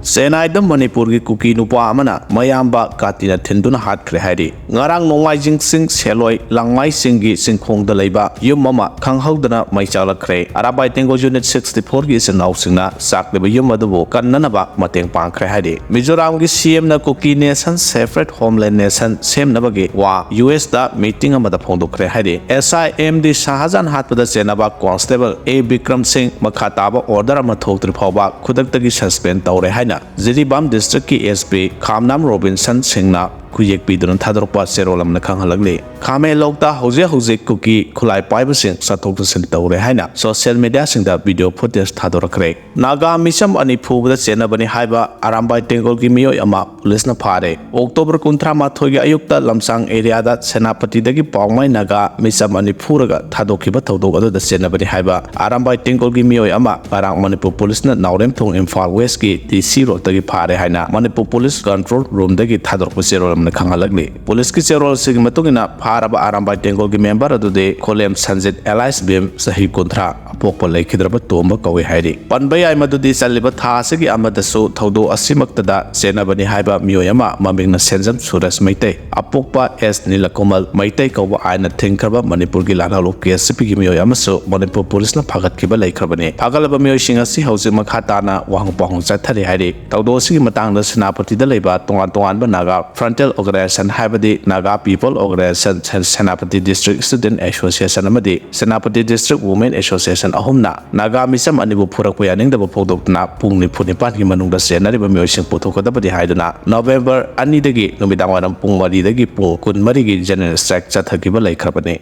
Senaidam Manipur ki Kuki nupa amana mayamba katina thenduna hatnakhre hairi ngarang nongaijing sing seloi langmai singi singkhong da leiba yum mama khanghaudana mai chalakre arabai tengo unit 64 gi senau singna sakleba yum adubo kannanaba mateng pangkhre hairi Mizoram gi CM na Kuki nation separate homeland nation semnabagi wa US da meeting amada phongdokre hairi SIM di Shahjan hatpada Chenaba constable A Bikram Singh makhataba order ama thoktre phawba khudaktagi suspend tawre haina Ziribam district ki SP Khamnam Robinson Singna kuyek pidun thadorpa serolam na khanghalagli khame lokta hoje Kuki khulai paiba sing chathok sin tawre haina social media sing da video footage thadorakre Naga misam ani phubada chenabani haiba arambai tengol ki miyoi ama police na Phare October 13 gi ayukta lamsang area da senapati dagi pawmai Naga misam ani phuraga thadokhiba thodok adu da chenabani haiba arambai tengol ki miyoi ama parang Manipur police na naurem thong Imphal West ki DC road dagi Phare haina Manipur police control room dagi thadorpa serolam Khangalagli police ki cherol sig matungina Pharaba arambai tengol gi member adude Kholem Sanjit Elias Bim sahi kontra apokpa lekhidraba tomba kawi hairi panbai ai madudi chaliba tha sigi amadasu thodo asimaktada senabani haiba miyoyama mamingna senjam Suresh Maitai apokpa S Nilakomal Maitai kawa aina thengkraba Manipur gi lanalo KSP gi miyoyama so Manipur police na phagat kiba laikhrabani phagalaba miyoy singa si hauji makhatana wahang pahong chathari hairi thodo sigi matang da senapati da leiba tongan ba Naga frontal organization habadi Naga People Organization Senapati District Student Association amadi Senapati District Women Association ahumna Naga misam anibu phurakpa yaning da phogdokna pungni phunipan gi manungda senariba miyosing puthokadabadi haiduna November 2 dagi numidang waram pung 3 dagi pung 13 gi general strike chathakiba laikhrabani